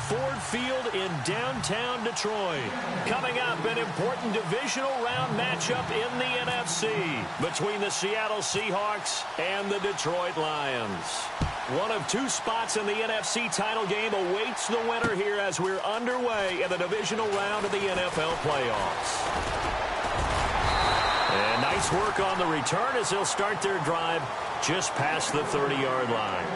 Ford Field in downtown Detroit. Coming up, an important divisional round matchup in the NFC between the Seattle Seahawks and the Detroit Lions. One of two spots in the NFC title game awaits the winner here as we're underway in the divisional round of the NFL playoffs. And nice work on the return as they'll start their drive just past the 30-yard line.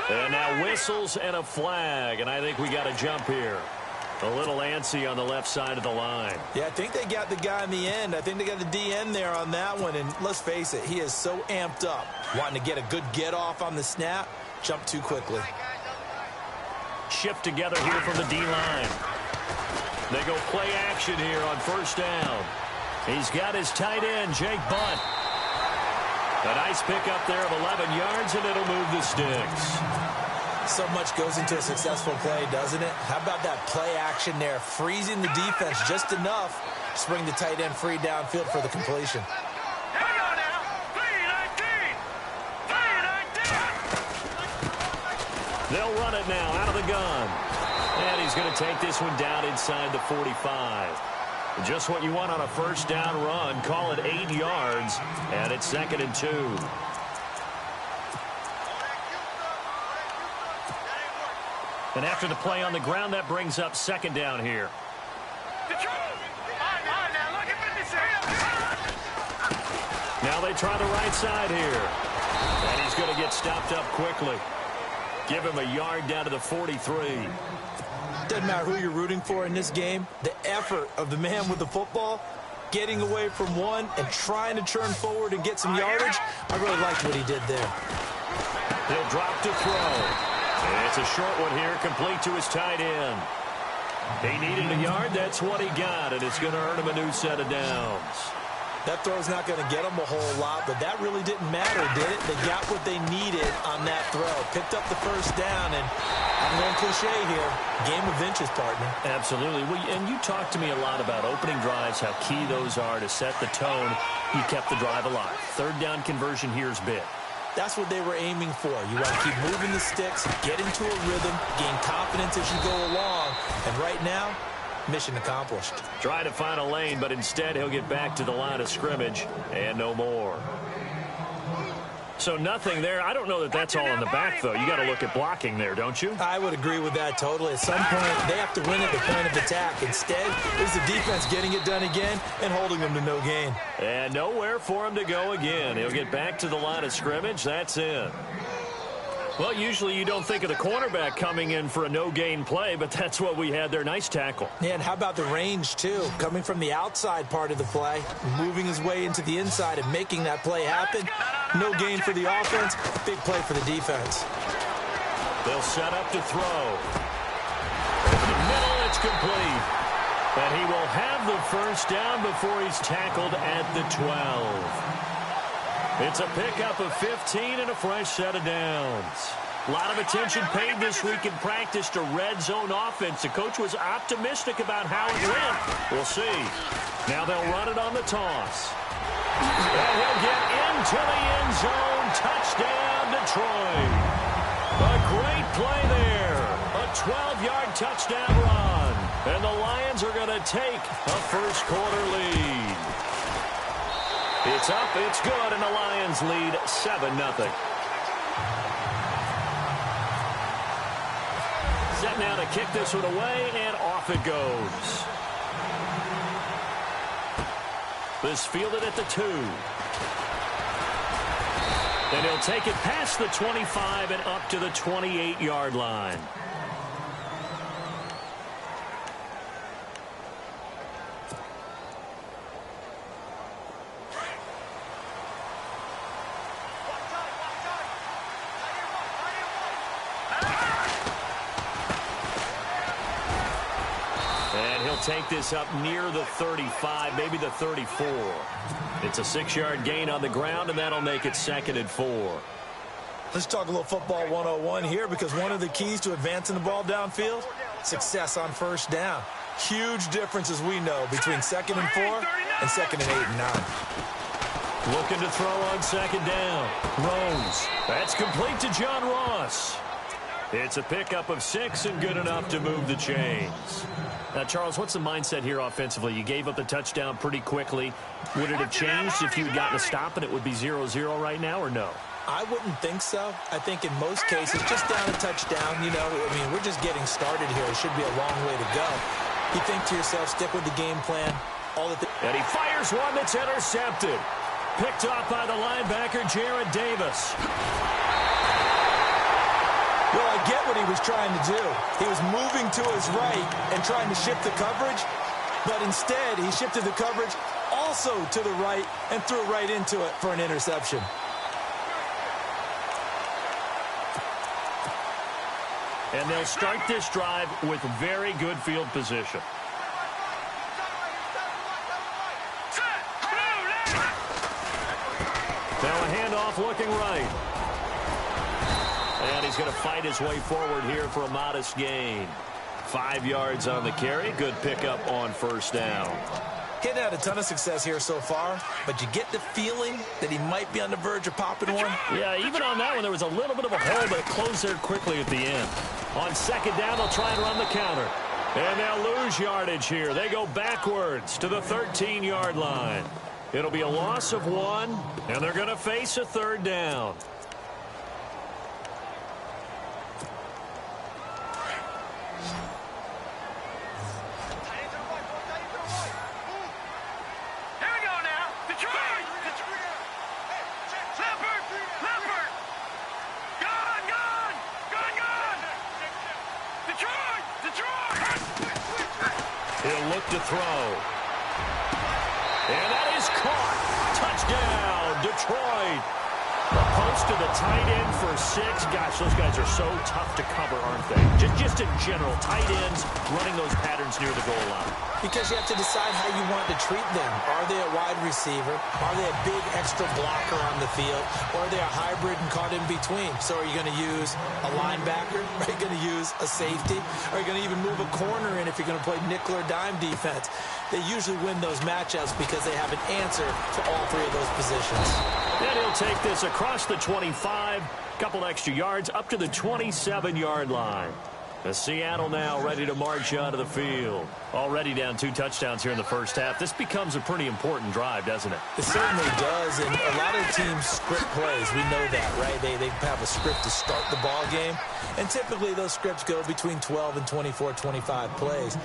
And now whistles and a flag, and I think we got a jump here. A little antsy on the left side of the line. Yeah, I think they got the guy in the end. I think they got the DN there on that one, and let's face it, he is so amped up. Wanting to get a good get-off on the snap, jump too quickly. Shift together here from the D-line. They go play action here on first down. He's got his tight end, Jake Butt. A nice pick up there of 11 yards, and it'll move the sticks. So much goes into a successful play, doesn't it? How about that play action there, freezing the defense just enough to bring the tight end free downfield for the completion. Here we go now. 3-19. 3-19. They'll run it now out of the gun. And he's going to take this one down inside the 45. Just what you want on a first down run. Call it 8 yards, and it's 2nd and 2. And after the play on the ground, that brings up 2nd down here. Now they try the right side here. And he's going to get stopped up quickly. Give him a yard down to the 43. Doesn't matter who you're rooting for in this game. The effort of the man with the football, getting away from one and trying to turn forward and get some yardage, I really liked what he did there. He'll drop to throw. And it's a short one here, complete to his tight end. He needed a yard. That's what he got, and it's going to earn him a new set of downs. That throw's not going to get them a whole lot, but that really didn't matter, did it? They got what they needed on that throw. Picked up the first down, and I'm going cliche here. Game of inches, partner. Absolutely. Well, and you talked to me a lot about opening drives, how key those are to set the tone. You kept the drive alive. Third down conversion here is big. That's what they were aiming for. You want to keep moving the sticks, get into a rhythm, gain confidence as you go along. And right now, mission accomplished. Try to find a lane, but instead he'll get back to the line of scrimmage and no more. So nothing there. I don't know that that's all in the back, though. You got to look at blocking there, don't you? I would agree with that totally. At some point, they have to win at the point of attack. Instead, it was the defense getting it done again and holding them to no gain. And nowhere for him to go again. He'll get back to the line of scrimmage. That's it. Well, usually you don't think of the cornerback coming in for a no-gain play, but that's what we had there. Nice tackle. Yeah, and how about the range, too? Coming from the outside part of the play, moving his way into the inside and making that play happen. No gain for the offense, big play for the defense. They'll set up to throw. In the middle, it's complete. And he will have the first down before he's tackled at the 12. It's a pickup of 15 and a fresh set of downs. A lot of attention paid this week in practice to red zone offense. The coach was optimistic about how it went. We'll see. Now they'll run it on the toss. And he'll get into the end zone. Touchdown, Detroit. A great play there. A 12-yard touchdown run. And the Lions are going to take a first-quarter lead. It's up, it's good, and the Lions lead 7-0. Set now to kick this one away, and off it goes. This fielded at the 2. And he'll take it past the 25 and up to the 28-yard line. take this up near the 35, maybe the 34. It's a 6-yard gain on the ground, and that'll make it 2nd and 4. Let's talk a little football 101 here, because one of the keys to advancing the ball downfield, success on first down. Huge difference, as we know, between 2nd and 4 and 2nd and 8 and 9. Looking to throw on 2nd down. Rose. That's complete to John Ross. It's a pickup of 6 and good enough to move the chains. Now, Charles, what's the mindset here offensively? You gave up the touchdown pretty quickly. Would it have changed if you had gotten a stop and it would be 0-0 right now, or no? I wouldn't think so. I think in most cases, just down a touchdown, you know, I mean, we're just getting started here. It should be a long way to go. You think to yourself, stick with the game plan. And he fires one that's intercepted. Picked off by the linebacker, Jared Davis. Well, I get what he was trying to do. He was moving to his right and trying to shift the coverage, but instead he shifted the coverage also to the right and threw right into it for an interception. And they'll start this drive with very good field position. Now a handoff looking right. And he's going to fight his way forward here for a modest gain. 5 yards on the carry. Good pickup on first down. He'd had a ton of success here so far, but you get the feeling that he might be on the verge of popping one. Yeah, even on that one, there was a little bit of a hole, but it closed there quickly at the end. On 2nd down, they'll try and run the counter. And they'll lose yardage here. They go backwards to the 13-yard line. It'll be a loss of 1, and they're going to face a 3rd down. He'll look to throw. And that is caught. Touchdown, Detroit. The post to the tight end for 6. Gosh, those guys are so tough to cover, aren't they? Just in general, tight ends running those patterns near the goal line. Because you have to decide how you want to treat them. Are they a wide receiver? Are they a big extra blocker on the field? Or are they a hybrid and caught in between? So are you going to use a linebacker? Are you going to use a safety? Are you going to even move a corner in if you're going to play nickel or dime defense? They usually win those matchups because they have an answer for all 3 of those positions. And he'll take this across the 25, couple extra yards up to the 27-yard line. The Seattle now ready to march out of the field. Already down 2 touchdowns here in the first half. This becomes a pretty important drive, doesn't it? It certainly does, and a lot of teams script plays. We know that, right? They have a script to start the ball game, and typically those scripts go between 12 and 24, 25 plays.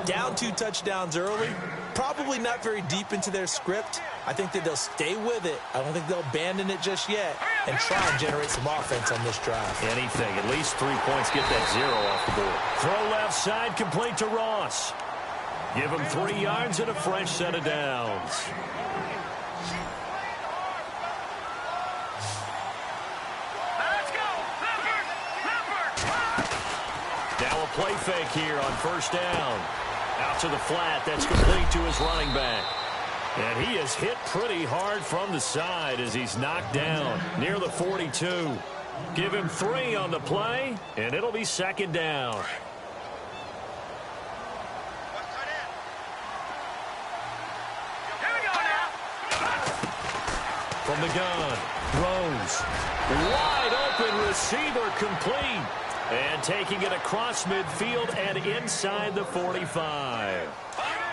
Down 2 touchdowns early, probably not very deep into their script. I think that they'll stay with it. I don't think they'll abandon it just yet and try and generate some offense on this drive. Anything. At least 3 points. Get that 0 off the board. Throw left side, complete to Ross. Give him 3 yards and a fresh set of downs. Let's go! Leopard! Now a play fake here on first down. Out to the flat. That's complete to his running back. And he is hit pretty hard from the side as he's knocked down near the 42. Give him 3 on the play, and it'll be 2nd down. Here we go now! From the gun, Rose. Wide open receiver complete. And taking it across midfield and inside the 45.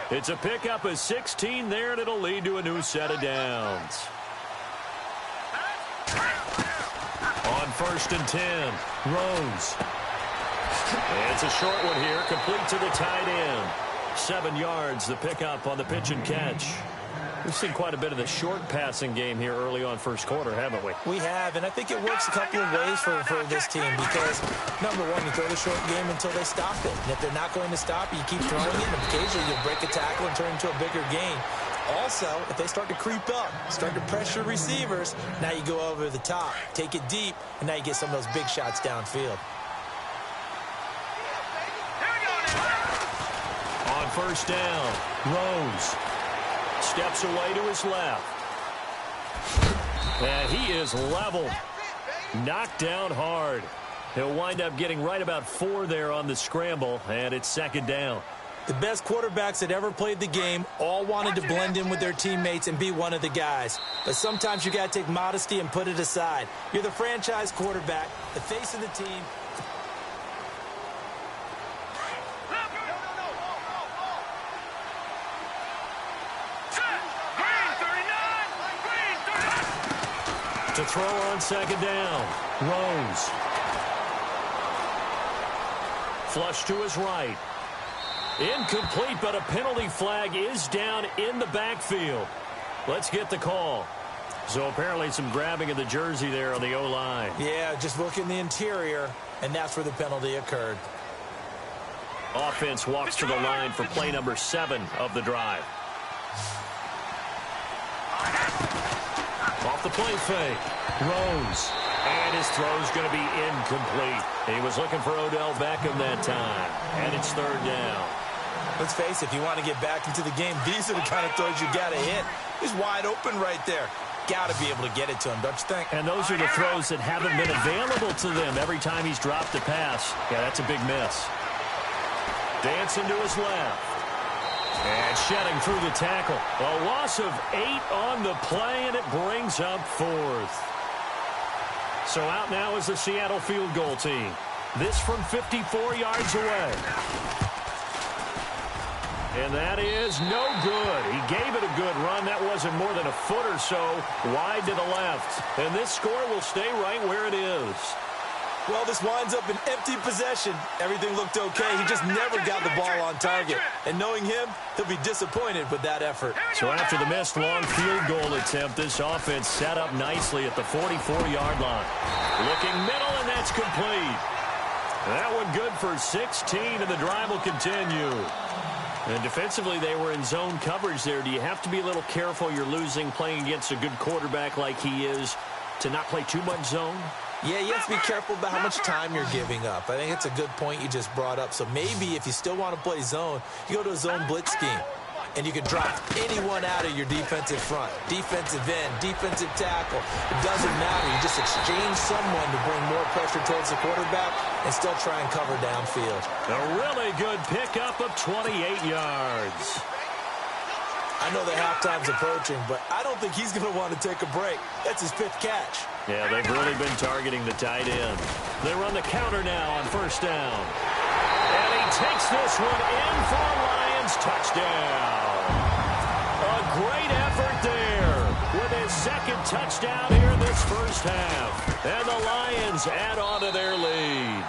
It's a pickup of 16 there, and it'll lead to a new set of downs. On 1st and 10, Rose. And it's a short one here, complete to the tight end. 7 yards, the pickup on the pitch and catch. We've seen quite a bit of the short passing game here early on first quarter, haven't we? We have, and I think it works a couple of ways for this team because, number one, you throw the short game until they stop it. And if they're not going to stop it, you keep throwing it, and occasionally you'll break a tackle and turn into a bigger gain. Also, if they start to creep up, start to pressure receivers, now you go over the top, take it deep, and now you get some of those big shots downfield. On first down. Rose steps away to his left. And he is leveled. Knocked down hard. He'll wind up getting right about 4 there on the scramble, and it's second down. The best quarterbacks that ever played the game all wanted to blend in with their teammates and be one of the guys. But sometimes you got to take modesty and put it aside. You're the franchise quarterback, the face of the team. To throw on second down. Rose. Flush to his right. Incomplete, but a penalty flag is down in the backfield. Let's get the call. So apparently some grabbing of the jersey there on the O-line. Yeah, just look in the interior, and that's where the penalty occurred. Offense walks to the line for play number 7 of the drive. Off the play fake. Rose. And his throw's going to be incomplete. He was looking for Odell Beckham that time. And it's third down. Let's face it, if you want to get back into the game, these are the kind of throws you got to hit. He's wide open right there. Got to be able to get it to him, don't you think? And those are the throws that haven't been available to them every time he's dropped a pass. Yeah, that's a big miss. Dancing to his left. And shedding through the tackle. A loss of 8 on the play, and it brings up 4th. So out now is the Seattle field goal team. This from 54 yards away. And that is no good. He gave it a good run. That wasn't more than a foot or so wide to the left. And this score will stay right where it is. Well, this winds up an empty possession. Everything looked okay. He just never got the ball on target. And knowing him, he'll be disappointed with that effort. So after the missed long field goal attempt, this offense set up nicely at the 44-yard line. Looking middle, and that's complete. That one good for 16, and the drive will continue. And defensively, they were in zone coverage there. Do you have to be a little careful you're losing playing against a good quarterback like he is to not play too much zone? Yeah, you have to be careful about how much time you're giving up. I think it's a good point you just brought up. So maybe if you still want to play zone, you go to a zone blitz scheme. And you can drop anyone out of your defensive front. Defensive end, defensive tackle. It doesn't matter. You just exchange someone to bring more pressure towards the quarterback and still try and cover downfield. A really good pickup of 28 yards. I know the halftime's approaching, but I don't think he's going to want to take a break. That's his 5th catch. Yeah, they've really been targeting the tight end. They run the counter now on first down. And he takes this one in for a Lions touchdown. A great effort there with his 2nd touchdown here in this first half. And the Lions add on to their lead.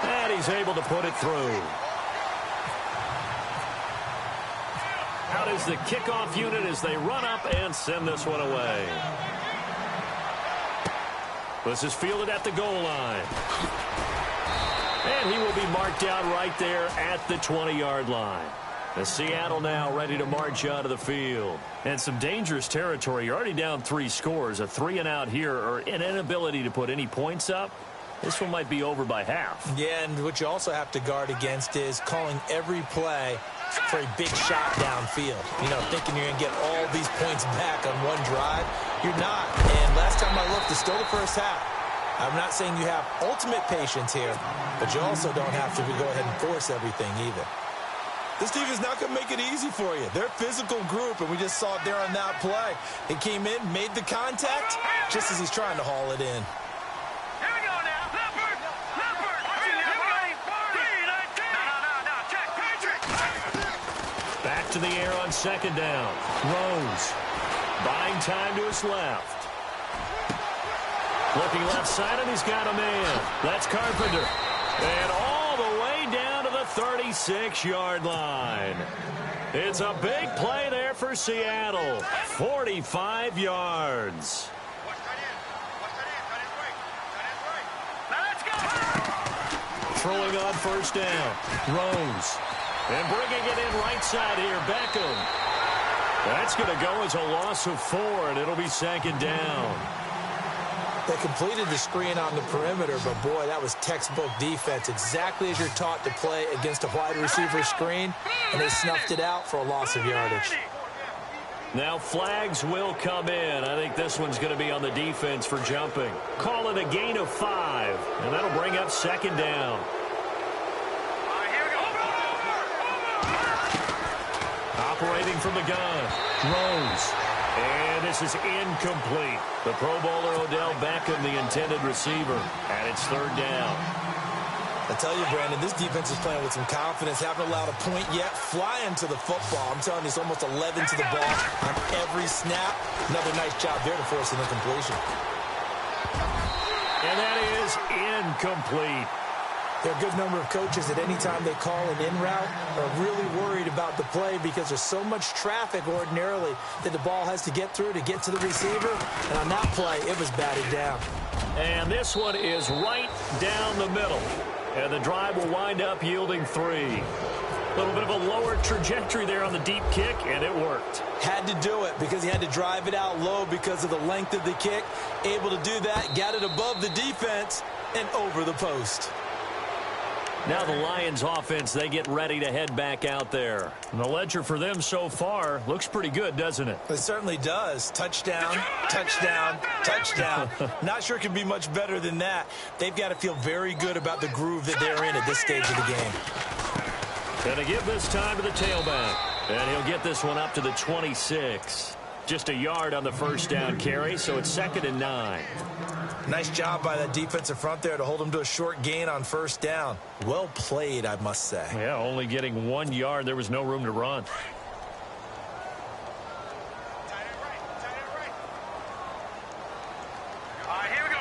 And he's able to put it through. Out is the kickoff unit as they run up and send this one away. This is fielded at the goal line. And he will be marked down right there at the 20-yard line. The Seattle now ready to march out of the field. And some dangerous territory. You're already down 3 scores. A 3-and-out here or an inability to put any points up. This one might be over by half. Yeah, and what you also have to guard against is calling every play for a big shot downfield. You know, thinking you're going to get all these points back on one drive. You're not. And last time I looked, it's still the first half. I'm not saying you have ultimate patience here, but you also don't have to go ahead and force everything either. This team is not going to make it easy for you. They're a physical group, and we just saw it there on that play. He came in, made the contact, just as he's trying to haul it in. Here we go now. Leopard. No, check. Back to the air on second down. Rose buying time to his left. Looking left side, and he's got a man. That's Carpenter. And all the way down to the 36-yard line. It's a big play there for Seattle. 45 yards. Let's go. Throwing on first down. Rose. And bringing it in right side here, Beckham. That's going to go as a loss of 4, and it'll be second down. They completed the screen on the perimeter, but boy, that was textbook defense. Exactly as you're taught to play against a wide receiver screen, and they snuffed it out for a loss of yardage. Now flags will come in. I think this one's going to be on the defense for jumping. Call it a gain of 5, and that'll bring up second down. Operating from the gun, throws. And this is incomplete. The Pro Bowler Odell Beckham, the intended receiver, and it's third down. I tell you, Brandon, this defense is playing with some confidence. Haven't allowed a point yet. Flying to the football. I'm telling you, it's almost 11 to the ball on every snap. Another nice job there to force an incompletion. And that is incomplete. There are a good number of coaches that any time they call an in route are really worried about the play because there's so much traffic ordinarily that the ball has to get through to get to the receiver. And on that play, it was batted down. And this one is right down the middle. And the drive will wind up yielding 3. A little bit of a lower trajectory there on the deep kick, and it worked. Had to do it because he had to drive it out low because of the length of the kick. Able to do that, got it above the defense and over the post. Now the Lions offense, they get ready to head back out there. And the ledger for them so far looks pretty good, doesn't it? It certainly does. Touchdown, touchdown, touchdown. Not sure it can be much better than that. They've got to feel very good about the groove that they're in at this stage of the game. Going to give this time to the tailback. And he'll get this one up to the 26. Just a yard on the first down carry, so it's 2nd and 9. Nice job by that defensive front there to hold him to a short gain on first down. Well played, I must say. Yeah, only getting 1 yard. There was no room to run. All right, here we go.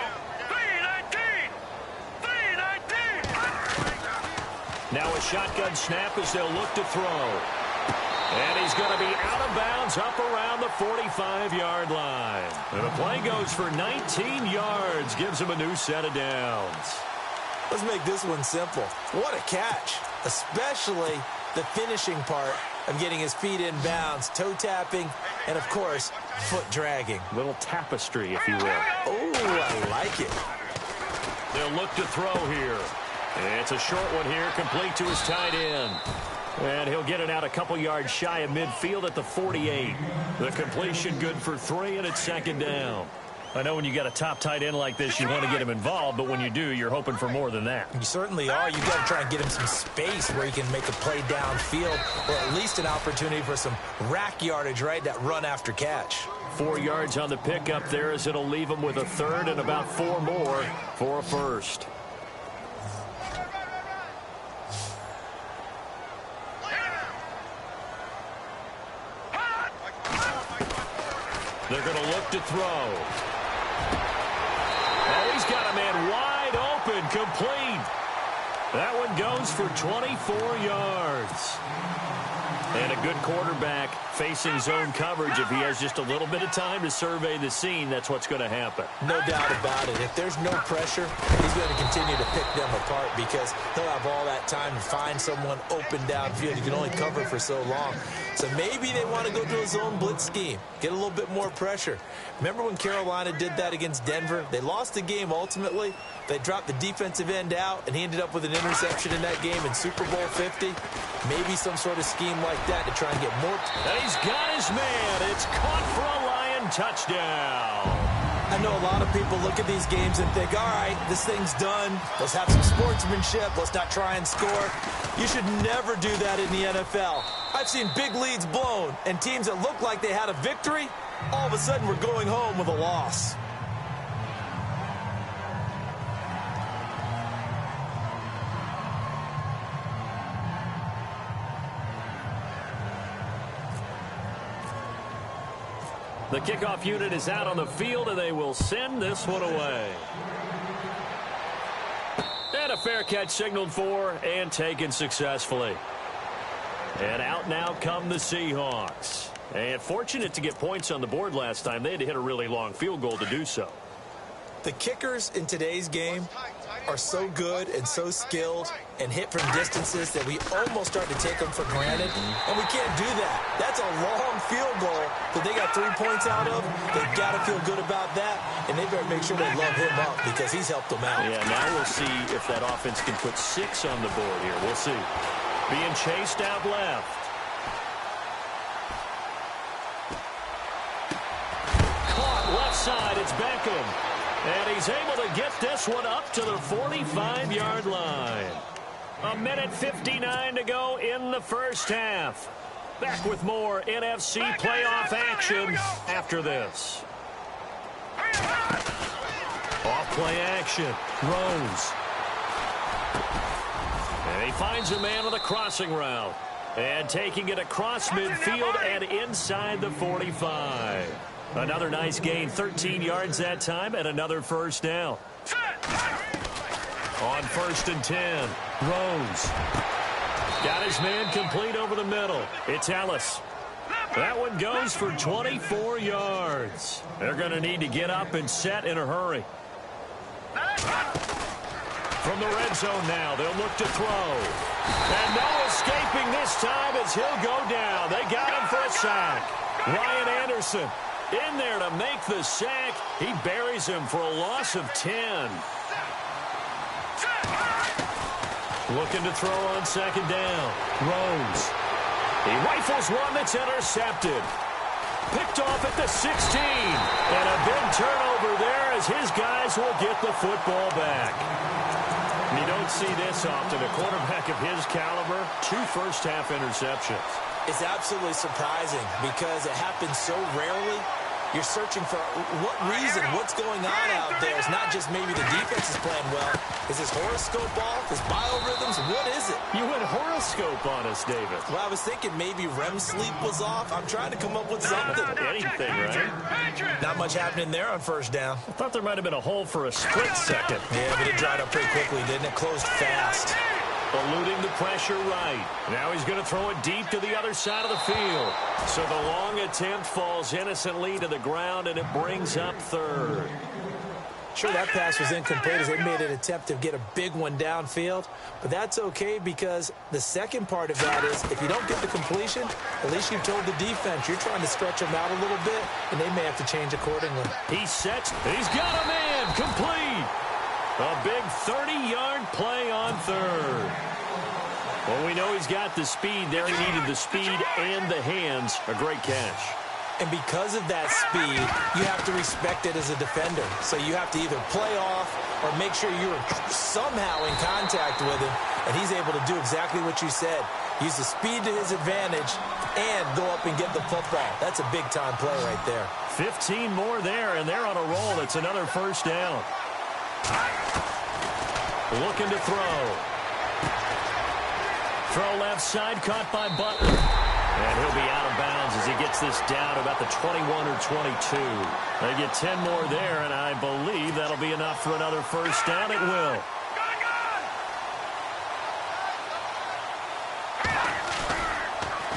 3-19. Now a shotgun snap as they'll look to throw. And he's going to be out of bounds up around the 45-yard line. And the play goes for 19 yards. Gives him a new set of downs. Let's make this one simple. What a catch. Especially the finishing part of getting his feet in bounds, toe tapping, and, of course, foot dragging. Little tapestry, if you will. Oh, I like it. They'll look to throw here. It's a short one here, complete to his tight end. And he'll get it out a couple yards shy of midfield at the 48. The completion good for 3, and it's 2nd down. I know when you got a top tight end like this, you want to get him involved, but when you do, you're hoping for more than that. You certainly are. You've got to try and get him some space where he can make a play downfield, or at least an opportunity for some rack yardage, right? That run after catch. 4 yards on the pickup there as it'll leave him with a 3rd and about 4 more for a first. They're going to look to throw. Oh, he's got a man wide open, complete. That one goes for 24 yards. And a good quarterback facing zone coverage. If he has just a little bit of time to survey the scene, that's what's going to happen. No doubt about it. If there's no pressure, he's going to continue to pick them apart because he'll have all that time to find someone open downfield. You can only cover for so long. So maybe they want to go to a zone blitz scheme, get a little bit more pressure. Remember when Carolina did that against Denver? They lost the game ultimately. They dropped the defensive end out, and he ended up with an interception in that game in Super Bowl 50. Maybe some sort of scheme like that to try and get more. And he's got his man. It's caught for a Lion touchdown. I know a lot of people look at these games and think, all right, this thing's done. Let's have some sportsmanship. Let's not try and score. You should never do that in the NFL. I've seen big leads blown, and teams that look like they had a victory, all of a sudden we're going home with a loss. The kickoff unit is out on the field, and they will send this one away. And a fair catch signaled for and taken successfully. And out now come the Seahawks. And fortunate to get points on the board last time. They had to hit a really long field goal to do so. The kickers in today's game are so good and so skilled and hit from distances that we almost start to take them for granted, and we can't do that. That's a long field goal that they got 3 points out of. They've got to feel good about that, and they better make sure they love him up because he's helped them out. Yeah, now we'll see if that offense can put 6 on the board here. We'll see. Being chased out left. Caught left side. It's Beckham. And he's able to get this one up to the 45-yard line. 1:59 to go in the first half. Back with more NFC playoff action after this. Off-play action. Rose. And he finds a man on the crossing route. And taking it across midfield and inside the 45. Another nice gain, 13 yards that time, and another first down. On 1st and 10, Rose. Got his man complete over the middle. It's Ellis. That one goes for 24 yards. They're going to need to get up and set in a hurry. From the red zone now, they'll look to throw. And no escaping this time as he'll go down. They got him for a sack. Ryan Anderson in there to make the sack. He buries him for a loss of 10. Looking to throw on 2nd down. Rose. He rifles one that's intercepted. Picked off at the 16. And a big turnover there as his guys will get the football back. And you don't see this often. A quarterback of his caliber, 2 first-half interceptions. It's absolutely surprising because it happens so rarely. You're searching for what reason, what's going on out there. It's not just maybe the defense is playing well. Is this horoscope off? Is biorhythms? What is it? You went horoscope on us, David. Well, I was thinking maybe REM sleep was off. I'm trying to come up with something. Anything, right? Not much happening there on 1st down. I thought there might have been a hole for a split second. Yeah, but it dried up pretty quickly, didn't it? Closed fast. Eluding the pressure right. Now he's going to throw it deep to the other side of the field. So the long attempt falls innocently to the ground, and it brings up 3rd. Sure, that pass was incomplete as they made an attempt to get a big one downfield. But that's okay because the second part of that is if you don't get the completion, at least you've told the defense you're trying to stretch them out a little bit, and they may have to change accordingly. He sets. He's got a man. Complete. A big 30-yard play on 3rd. Well, we know he's got the speed there. He needed the speed and the hands. A great catch. And because of that speed, you have to respect it as a defender. So you have to either play off or make sure you're somehow in contact with him, and he's able to do exactly what you said. Use the speed to his advantage and go up and get the football. That's a big-time play right there. 15 more there, and they're on a roll. It's another first down. Looking to throw. Throw left side, caught by Butler. And he'll be out of bounds as he gets this down about the 21 or 22. They get 10 more there, and I believe that'll be enough for another first down. It will.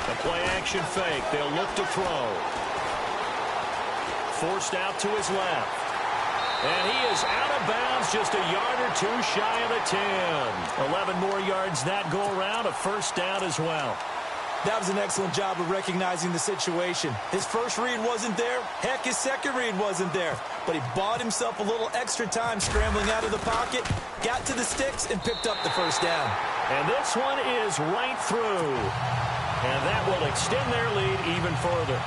A play-action fake. They'll look to throw. Forced out to his left. And he is out of bounds, just a yard or 2 shy of the 10. 11 more yards that go around, a first down as well. That was an excellent job of recognizing the situation. His first read wasn't there. Heck, his second read wasn't there. But he bought himself a little extra time scrambling out of the pocket, got to the sticks, and picked up the first down. And this one is right through. And that will extend their lead even further.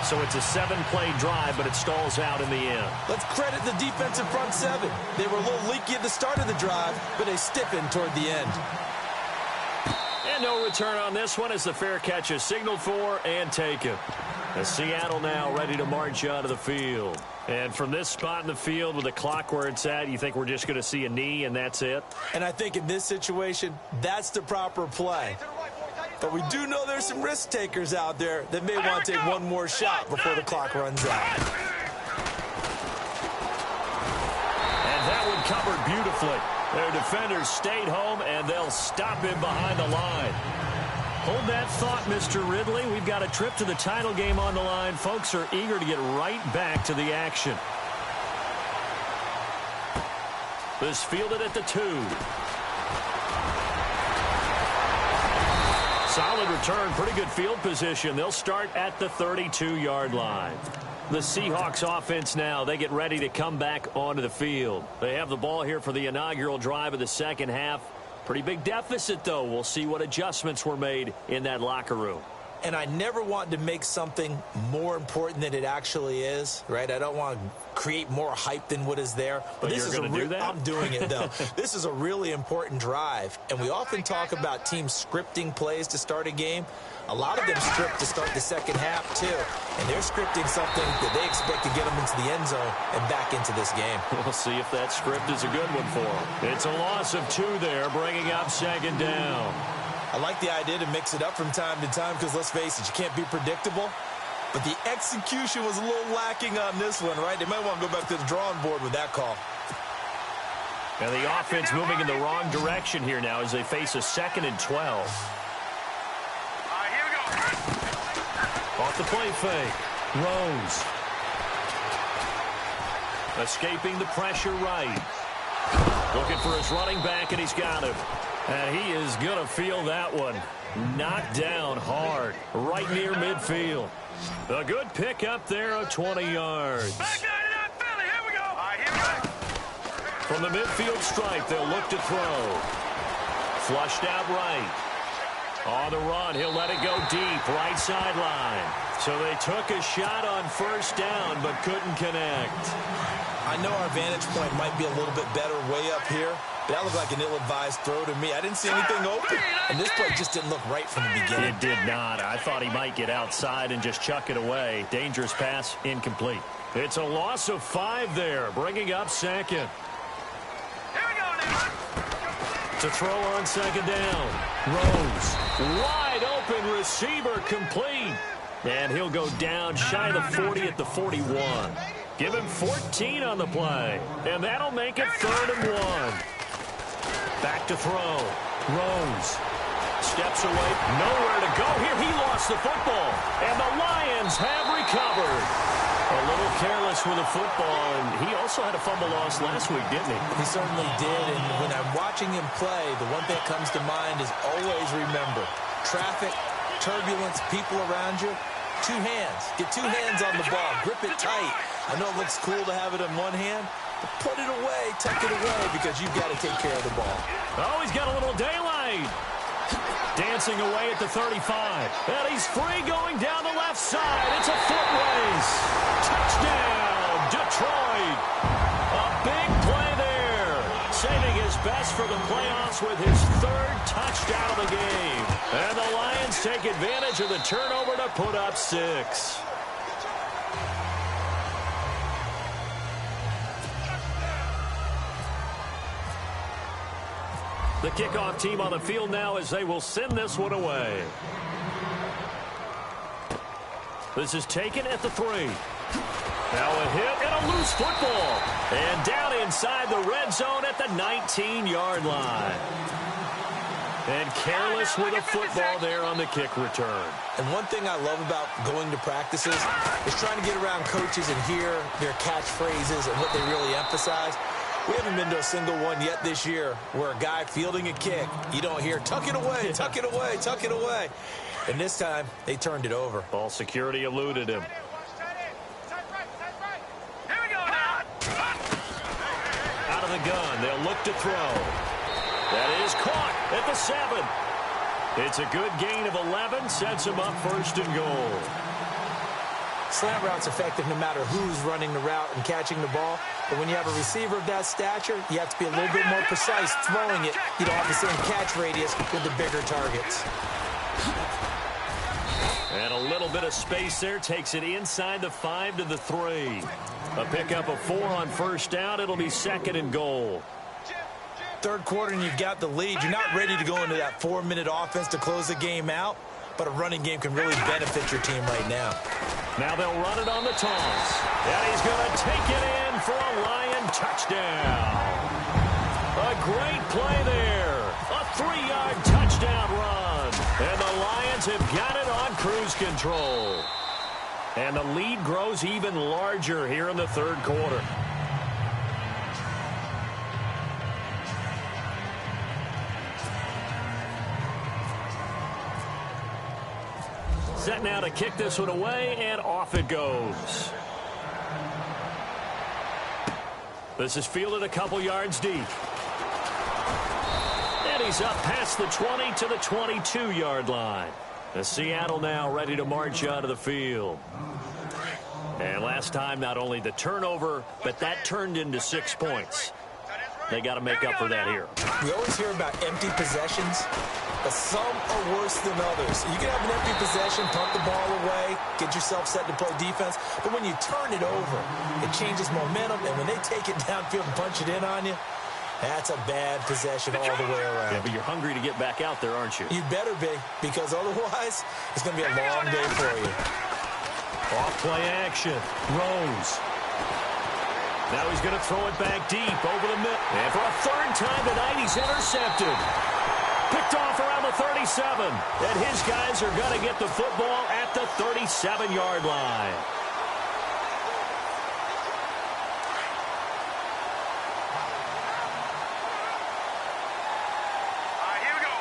So it's a 7-play drive, but it stalls out in the end. Let's credit the defensive front 7. They were a little leaky at the start of the drive, but they stiffened toward the end. And no return on this one as the fair catch is signaled for and taken. As Seattle now ready to march out of the field. And from this spot in the field with the clock where it's at, you think we're just going to see a knee and that's it? And I think in this situation, that's the proper play. But we do know there's some risk takers out there that may want to take one more shot before the clock runs out. And that one covered beautifully. Their defenders stayed home, and they'll stop him behind the line. Hold that thought, Mr. Ridley. We've got a trip to the title game on the line. Folks are eager to get right back to the action. This fielded at the 2. Solid return, pretty good field position. They'll start at the 32-yard line. The Seahawks offense now, they get ready to come back onto the field. They have the ball here for the inaugural drive of the second half. Pretty big deficit, though. We'll see what adjustments were made in that locker room. And I never want to make something more important than it actually is, right? I don't want to create more hype than what is there. But this you're going to do that? I'm doing it, though. This is a really important drive. And we often talk about teams scripting plays to start a game. A lot of them script to start the second half, too. And they're scripting something that they expect to get them into the end zone and back into this game. We'll see if that script is a good one for them. It's a loss of 2 there, bringing up second down. I like the idea to mix it up from time to time because, let's face it, you can't be predictable. But the execution was a little lacking on this one, right? They might want to go back to the drawing board with that call. And the offense moving in the wrong direction here now as they face a 2nd and 12. All right, here we go. Off the play fake. Rose. Escaping the pressure right. Looking for his running back, and he's got him. And he is going to feel that one. Knocked down hard, right near midfield. A good pick up there of 20 yards. Back out of that Philly. Here we go. All right, here we go. From the midfield stripe, they'll look to throw. Flushed out right. On the run, he'll let it go deep, right sideline. So they took a shot on first down, but couldn't connect. I know our vantage point might be a little bit better way up here, but that looked like an ill-advised throw to me. I didn't see anything open, and this play just didn't look right from the beginning. It did not. I thought he might get outside and just chuck it away. Dangerous pass, incomplete. It's a loss of 5 there, bringing up second. Here we go now. To throw on second down. Rose, wide open receiver, complete. And he'll go down shy of the 40 at the 41. Give him 14 on the play. And that'll make it 3rd and 1. Back to throw. Rose steps away. Nowhere to go here. He lost the football. And the Lions have recovered. A little careless with the football. And he also had a fumble loss last week, didn't he? He certainly did. And when I'm watching him play, the one thing that comes to mind is always remember, traffic, turbulence, people around you, 2 hands. Get 2 hands on the ball. Grip it tight. I know it looks cool to have it in one hand, but put it away, tuck it away, because you've got to take care of the ball. Oh, he's got a little daylight. Dancing away at the 35. And he's free going down the left side. It's a foot race. Touchdown, Detroit. A big play there. Saving his best for the playoffs with his 3rd touchdown of the game. And the Lions take advantage of the turnover to put up 6. The kickoff team on the field now as they will send this one away. This is taken at the 3. Now a hit and a loose football. And down inside the red zone at the 19-yard line. And careless with a football there on the kick return. And one thing I love about going to practices is trying to get around coaches and hear their catchphrases and what they really emphasize. We haven't been to a single one yet this year where a guy fielding a kick, you don't hear, tuck it away, tuck it away, tuck it away. And this time, they turned it over. Ball security eluded him. Here we go now. Out of the gun, they'll look to throw. That is caught at the 7. It's a good gain of 11, sets him up 1st and goal. Slant route's effective no matter who's running the route and catching the ball. But when you have a receiver of that stature, you have to be a little bit more precise throwing it. You don't have the same catch radius with the bigger targets. And a little bit of space there takes it inside the 5 to the 3. A pickup of 4 on first down. It'll be 2nd and goal. 3rd quarter and you've got the lead. You're not ready to go into that 4-minute offense to close the game out. But a running game can really benefit your team right now. Now they'll run it on the toss. And he's going to take it in for a Lion touchdown. A great play there. A 3-yard touchdown run. And the Lions have got it on cruise control. And the lead grows even larger here in the 3rd quarter. set now to kick this one away, and off it goes. This is fielded a couple yards deep. And he's up past the 20 to the 22-yard line. The Seattle now ready to march out of the field. And last time, not only the turnover, but that turned into 6 points. They got to make up for that here. We always hear about empty possessions, but some are worse than others. You can have an empty possession, punt the ball away, get yourself set to play defense, but when you turn it over, it changes momentum, and when they take it downfield and punch it in on you, that's a bad possession all the way around. Yeah, but you're hungry to get back out there, aren't you? You better be, because otherwise, it's going to be a long day for you. Off play action. Rose. Now he's going to throw it back deep over the middle. And for a third time tonight, he's intercepted. Picked off around the 37. And his guys are going to get the football at the 37-yard line. Here we go.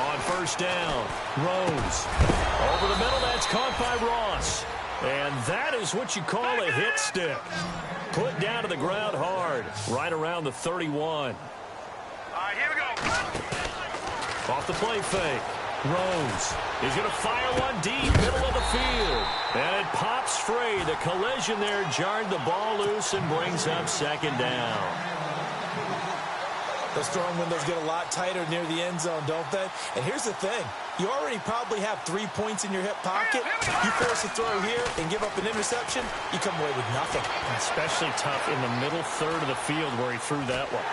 On first down, Rose. Over the middle, that's caught by Ross. And that is what you call a hit stick. Put down to the ground hard, right around the 31. Here we go. Off the play fake. Rose. He's going to fire one deep, middle of the field. And it pops free. The collision there jarred the ball loose and brings up second down. Those throwing windows get a lot tighter near the end zone, don't they? And here's the thing. You already probably have 3 points in your hip pocket. You force a throw here and give up an interception, you come away with nothing. Especially tough in the middle third of the field where he threw that one.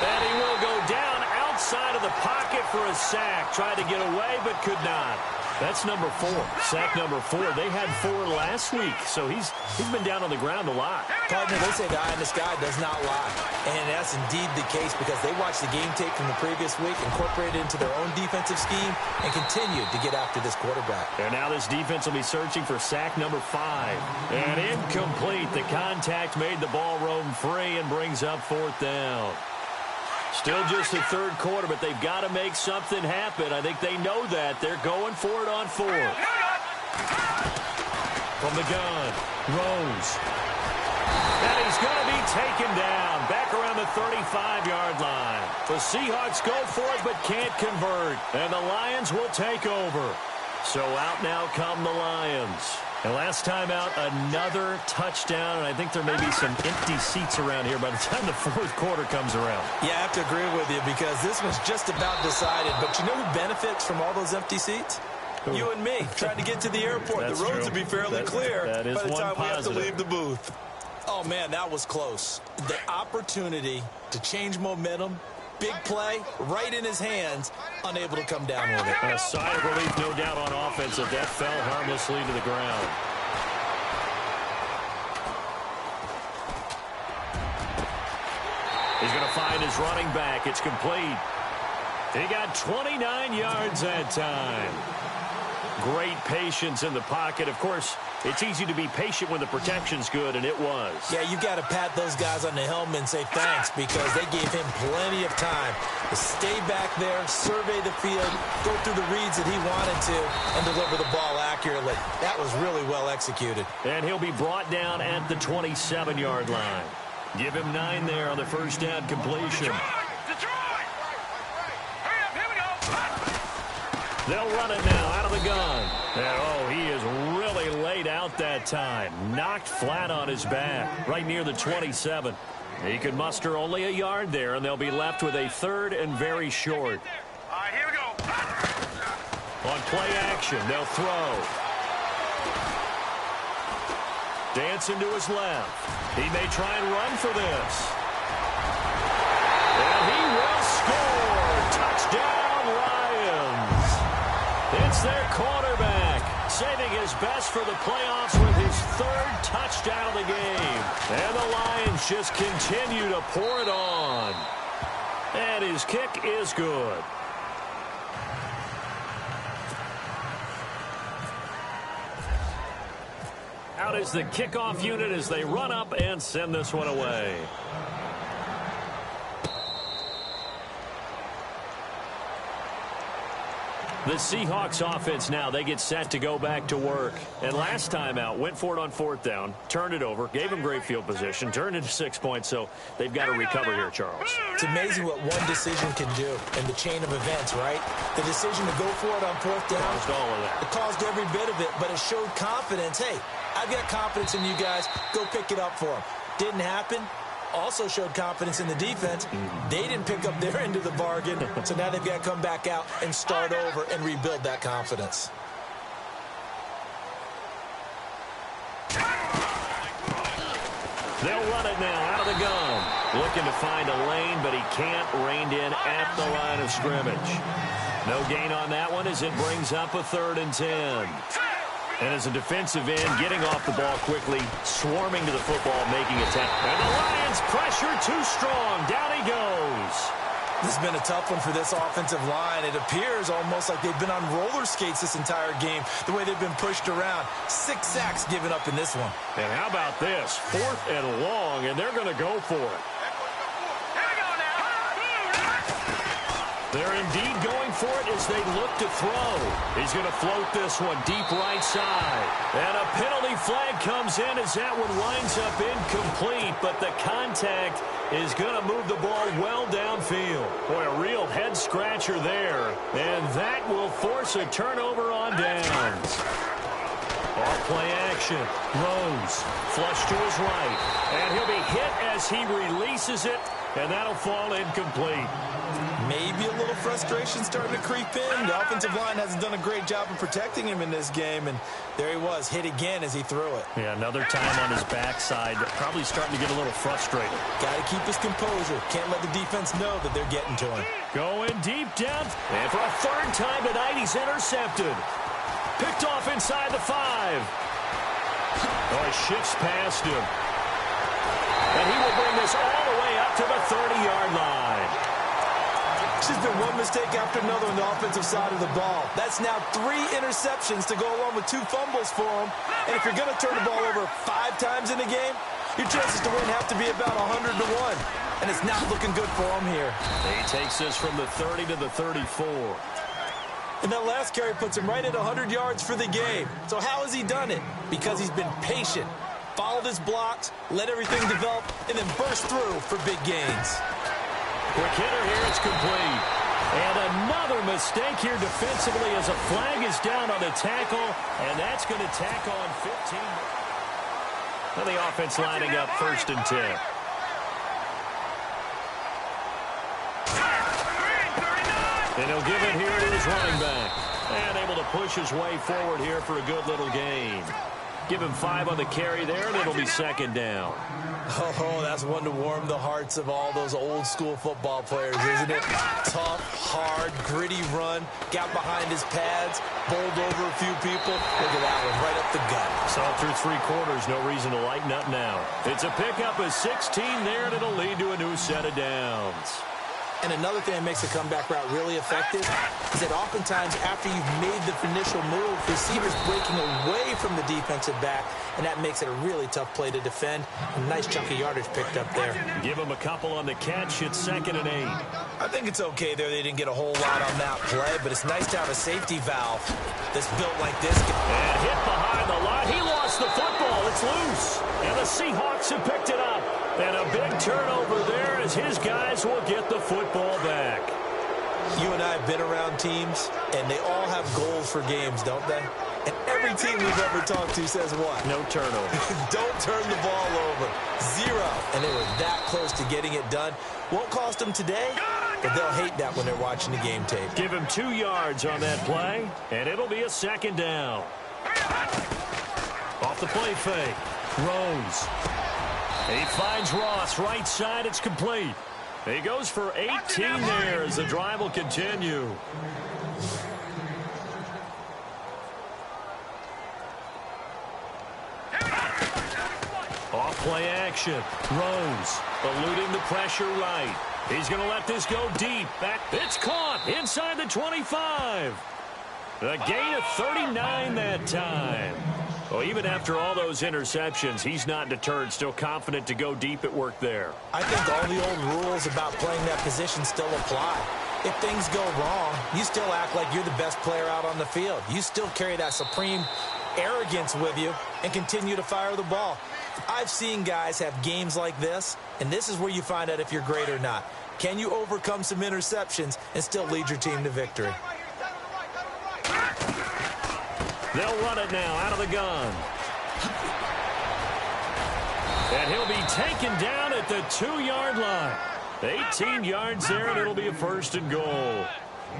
And he will go down outside of the pocket for a sack. Tried to get away, but could not. That's number 4. Sack number 4. They had 4 last week, so he's been down on the ground a lot. Partner, they say the eye in the sky does not lie. And that's indeed the case because they watched the game tape from the previous week, incorporated it into their own defensive scheme, and continued to get after this quarterback. And now this defense will be searching for sack number 5. And incomplete. The contact made the ball roam free and brings up fourth down. Still just the third quarter, but they've got to make something happen. I think they know that. They're going for it on 4. From the gun, Rose. And he's going to be taken down back around the 35-yard line. The Seahawks go for it but can't convert. And the Lions will take over. So out now come the Lions. And last time out, another touchdown, and I think there may be some empty seats around here by the time the fourth quarter comes around. Yeah, I have to agree with you because this was just about decided. But you know who benefits from all those empty seats? Who? You and me, trying to get to the airport. That's the roads true. will be fairly clear that is by the time we have to positive. leave the booth. Oh, man, that was close. The opportunity to change momentum, big play, right in his hands, unable to come down with it. And a sigh of relief, no doubt, on offense that fell harmlessly to the ground. He's going to find his running back. It's complete. He got 29 yards that time. Great patience in the pocket. Of course, it's easy to be patient when the protection's good, and it was. Yeah, you got to pat those guys on the helmet and say thanks because they gave him plenty of time to stay back there, survey the field, go through the reads that he wanted to, and deliver the ball accurately. That was really well executed. And he'll be brought down at the 27-yard line. Give him 9 there on the first down completion. Detroit! Hurry up, here we go. They'll run it now out of the gun. And, oh, he is really laid out that time. Knocked flat on his back, right near the 27. He could muster only a yard there, and they'll be left with a third and very short. Here we go. On play action, they'll throw. Dancing to his left. He may try and run for this. And he will score. Touchdown, Lions. It's their quarterback, saving his best for the playoffs with his 3rd touchdown of the game. And the Lions just continue to pour it on. And his kick is good. Out is the kickoff unit as they run up and send this one away. The Seahawks offense now, they get set to go back to work. And last time out, went for it on 4th down, turned it over, gave them great field position, turned into 6 points, so they've got to recover here, Charles. It's amazing what one decision can do in the chain of events, right? The decision to go for it on 4th down. Caused all of that. It caused every bit of it, but it showed confidence. Hey, I've got confidence in you guys. Go pick it up for them. Didn't happen. Also showed confidence in the defense. They didn't pick up their end of the bargain, so now they've got to come back out and start over and rebuild that confidence. They'll run it now out of the gun. Looking to find a lane, but he can't. Reined in at the line of scrimmage. No gain on that one as it brings up a 3rd and 10. And as a defensive end, getting off the ball quickly, swarming to the football, making a tackle. And the Lions pressure too strong. Down he goes. This has been a tough one for this offensive line. It appears almost like they've been on roller skates this entire game, the way they've been pushed around. 6 sacks given up in this one. And how about this? 4th and long, and they're going to go for it. They're indeed going for it as they look to throw. He's going to float this one deep right side. And a penalty flag comes in as that one winds up incomplete, but the contact is going to move the ball well downfield. Boy, a real head-scratcher there. And that will force a turnover on downs. Off play action. Rose. Flush to his right. And he'll be hit as he releases it, and that'll fall incomplete. Maybe a little frustration starting to creep in. The offensive line hasn't done a great job of protecting him in this game, and there he was, hit again as he threw it. Yeah, another time on his backside, probably starting to get a little frustrated. Got to keep his composure. Can't let the defense know that they're getting to him. Going deep down, and for a 3rd time tonight, he's intercepted. Picked off inside the 5. Oh, he shifts past him. And he will bring this all the way up to the 30-yard line. It's just been one mistake after another on the offensive side of the ball. That's now 3 interceptions to go along with 2 fumbles for him. And if you're going to turn the ball over 5 times in a game, your chances to win have to be about 100 to 1. And it's not looking good for him here. He takes this from the 30 to the 34. And that last carry puts him right at 100 yards for the game. So how has he done it? Because he's been patient, followed his blocks, let everything develop, and then burst through for big gains. Quick hitter here, it's complete. And another mistake here defensively as a flag is down on the tackle, and that's going to tack on 15. Well, the offense lining up 1st and 10. And he'll give it here to his running back. And able to push his way forward here for a good little gain. Give him 5 on the carry there, and it'll be 2nd down. Oh, that's one to warm the hearts of all those old-school football players, isn't it? Tough, hard, gritty run, got behind his pads, bowled over a few people. Look at that one, right up the gut. Saw through 3 quarters, no reason to lighten up now. It's a pickup of 16 there, and it'll lead to a new set of downs. And another thing that makes the comeback route really effective is that oftentimes after you've made the initial move, receivers breaking away from the defensive back, and that makes it a really tough play to defend. A nice chunk of yardage picked up there. Give him a couple on the catch. It's 2nd and 8. I think it's okay there. They didn't get a whole lot on that play, but it's nice to have a safety valve that's built like this. And hit behind the line. He lost the football. It's loose. And the Seahawks have picked it up. And a big turnover there as his guys will get the football back. You and I have been around teams, and they all have goals for games, don't they? And every team we've ever talked to says what? No turnover. Don't turn the ball over. 0. And they were that close to getting it done. Won't cost them today, but they'll hate that when they're watching the game tape. Give him 2 yards on that play, and it'll be a 2nd down. Off the play fake. Rose. He finds Ross right side. It's complete. He goes for 18 there as the drive will continue. Off play action. Rose eluding the pressure right. He's going to let this go deep. Back. It's caught inside the 25. A gain of 39 that time. Well, even after all those interceptions, he's not deterred, still confident to go deep at work there. I think all the old rules about playing that position still apply. If things go wrong, you still act like you're the best player out on the field. You still carry that supreme arrogance with you and continue to fire the ball. I've seen guys have games like this, and this is where you find out if you're great or not. Can you overcome some interceptions and still lead your team to victory? They'll run it now out of the gun. And he'll be taken down at the 2-yard line. 18 yards there, and it'll be a 1st and goal.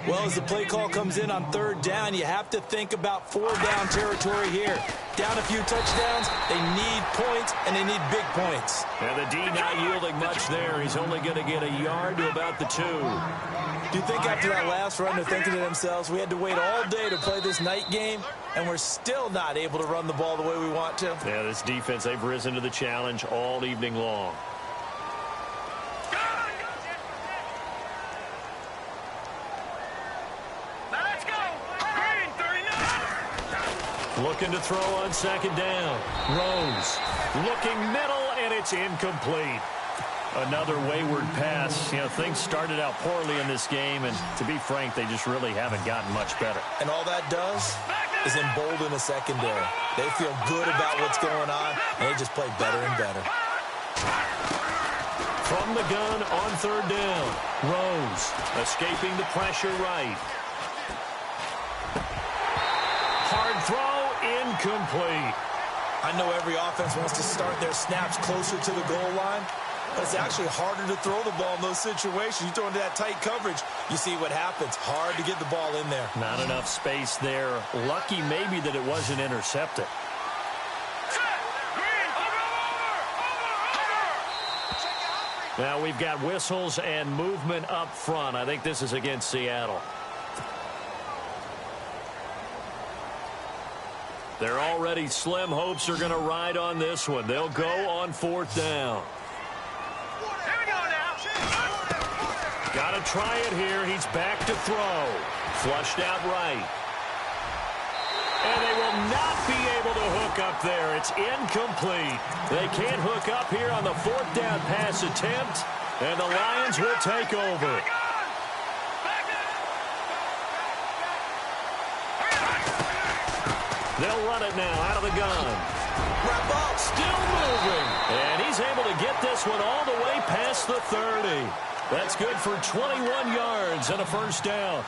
Well, as the play call comes in on 3rd down, you have to think about 4-down territory here. Down a few touchdowns, they need points, and they need big points. And the D not yielding much there. He's only going to get a yard to about the 2. Do you think after that last run they're thinking to themselves, we had to wait all day to play this night game, and we're still not able to run the ball the way we want to? Yeah, this defense, they've risen to the challenge all evening long. Looking to throw on 2nd down. Rose looking middle, and it's incomplete. Another wayward pass. You know, things started out poorly in this game, and to be frank, they just really haven't gotten much better. And all that does is embolden the secondary. They feel good about what's going on, and they just play better and better. From the gun on 3rd down. Rose escaping the pressure right. Hard throw. Incomplete. I know every offense wants to start their snaps closer to the goal line, but it's actually harder to throw the ball in those situations. You throw into that tight coverage, you see what happens. Hard to get the ball in there. Not enough space there. Lucky maybe that it wasn't intercepted. Now we've got whistles and movement up front. I think this is against Seattle. They're already slim hopes are going to ride on this one. They'll go on 4th down. Here we go now. Got to try it here. He's back to throw. Flushed out right. And they will not be able to hook up there. It's incomplete. They can't hook up here on the 4th down pass attempt. And the Lions will take over. They'll run it now out of the gun. Wrap up. Still moving. And he's able to get this one all the way past the 30. That's good for 21 yards and a 1st down.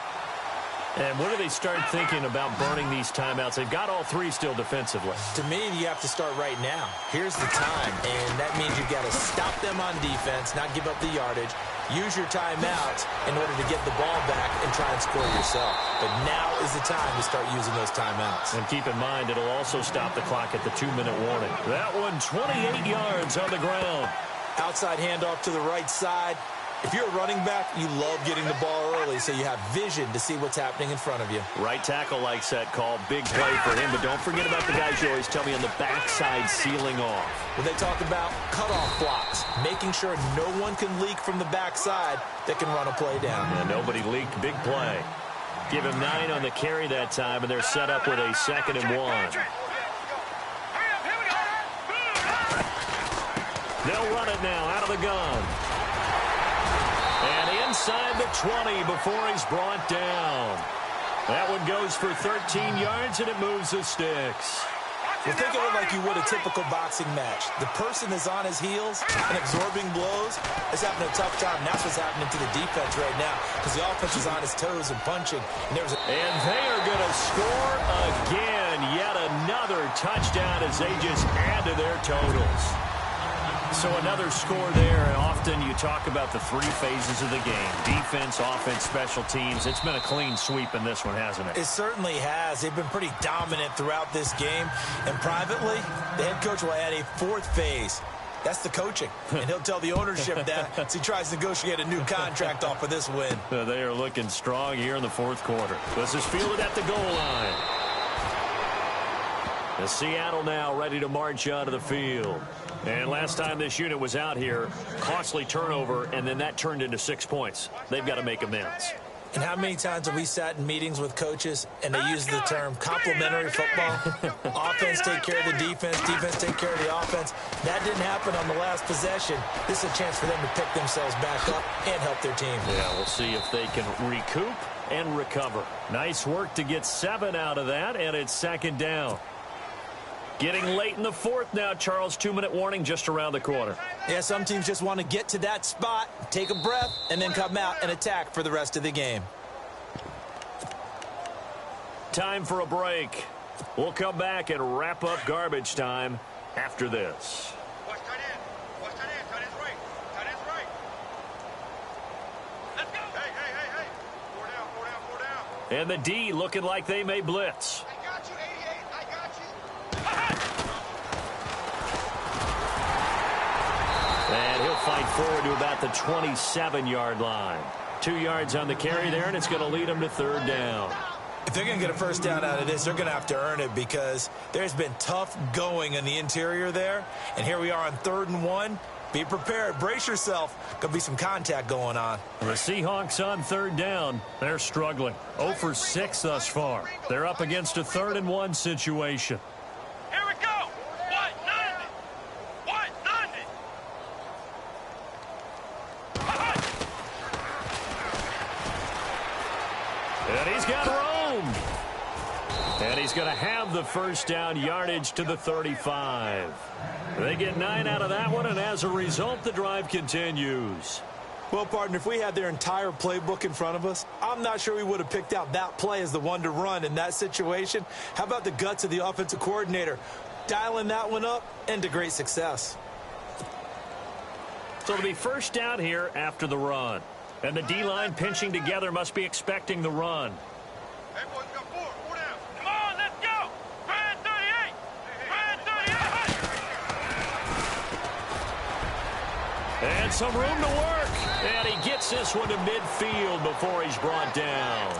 And when do they start thinking about burning these timeouts? They've got all 3 still defensively. To me, you have to start right now. Here's the time, and that means you've got to stop them on defense, not give up the yardage. Use your timeouts in order to get the ball back and try and score yourself. But now is the time to start using those timeouts. And keep in mind, it'll also stop the clock at the 2-minute warning. That one, 28 yards on the ground. Outside handoff to the right side. If you're a running back, you love getting the ball early so you have vision to see what's happening in front of you. Right tackle likes that call. Big play for him, but don't forget about the guys you always tell me on the backside sealing off. When they talk about cutoff blocks, making sure no one can leak from the backside that can run a play down. And nobody leaked. Big play. Give him 9 on the carry that time, and they're set up with a 2nd and 1. They'll run it now out of the gun. And inside the 20 before he's brought down. That one goes for 13 yards, and it moves the sticks. Well, think of it like you would a typical boxing match. The person is on his heels and absorbing blows is having a tough time. And that's what's happening to the defense right now because the offense is on his toes and punching. And they are going to score again. Yet another touchdown as they just add to their totals. So another score there, and often you talk about the 3 phases of the game. Defense, offense, special teams. It's been a clean sweep in this one, hasn't it? It certainly has. They've been pretty dominant throughout this game. And privately, the head coach will add a 4th phase. That's the coaching. And he'll tell the ownership that as he tries to negotiate a new contract off of this win. They are looking strong here in the 4th quarter. This is fielded at the goal line. The Seattle now ready to march onto the field. And last time this unit was out here, costly turnover, and then that turned into 6 points. They've got to make amends. And how many times have we sat in meetings with coaches and they use the term complementary football? Offense take care of the defense, defense take care of the offense. That didn't happen on the last possession. This is a chance for them to pick themselves back up and help their team. Yeah, we'll see if they can recoup and recover. Nice work to get 7 out of that, and it's second down. Getting late in the fourth now, Charles. 2-minute warning just around the corner. Yeah, some teams just want to get to that spot, take a breath, and then come out and attack for the rest of the game. Time for a break. We'll come back and wrap up garbage time after this. Watch tight end. Watch tight end. Tight end's right. Tight end's right. Let's go. Hey. 4 down, 4 down, 4 down. And the D looking like they may blitz. I got you, 88. I got you. And he'll fight forward to about the 27-yard line. 2 yards on the carry there, and it's going to lead him to third down. If they're going to get a first down out of this, they're going to have to earn it because there's been tough going in the interior there. And here we are on 3rd and 1. Be prepared. Brace yourself. Going to be some contact going on. The Seahawks on 3rd down. They're struggling. 0 for 6 thus far. They're up against a 3rd and 1 situation. Here we go. What? Nothing. What? Nothing. And he's got room. And he's going to have the first down yardage to the 35. They get 9 out of that one, and as a result, the drive continues. Well, partner, if we had their entire playbook in front of us, I'm not sure we would have picked out that play as the one to run in that situation. How about the guts of the offensive coordinator? Dialing that one up into great success. So it'll be first down here after the run. And the D-line pinching together must be expecting the run. Hey, boys, we got 4 down. Come on, let's go. Brad 38. Brad 38. And some room to work. And he gets this one to midfield before he's brought down.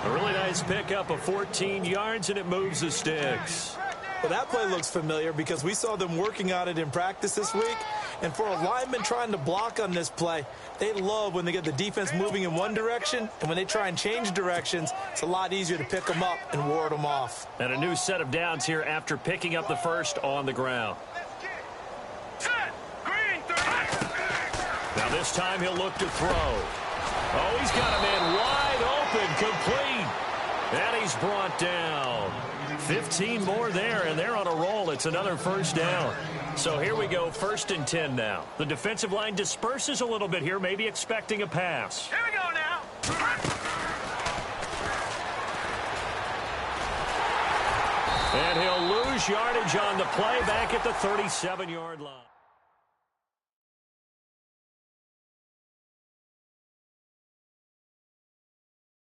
A really nice pickup of 14 yards, and it moves the sticks. Well, that play looks familiar because we saw them working on it in practice this week. And for a lineman trying to block on this play, they love when they get the defense moving in one direction. And when they try and change directions, it's a lot easier to pick them up and ward them off. And a new set of downs here after picking up the first on the ground. Set. Green 38. Now this time he'll look to throw. Oh, he's got a man wide open, complete. And he's brought down. 15 more there, and they're on a roll. It's another first down. So here we go, 1st and 10 now. The defensive line disperses a little bit here, maybe expecting a pass. Here we go now. And he'll lose yardage on the play back at the 37-yard line.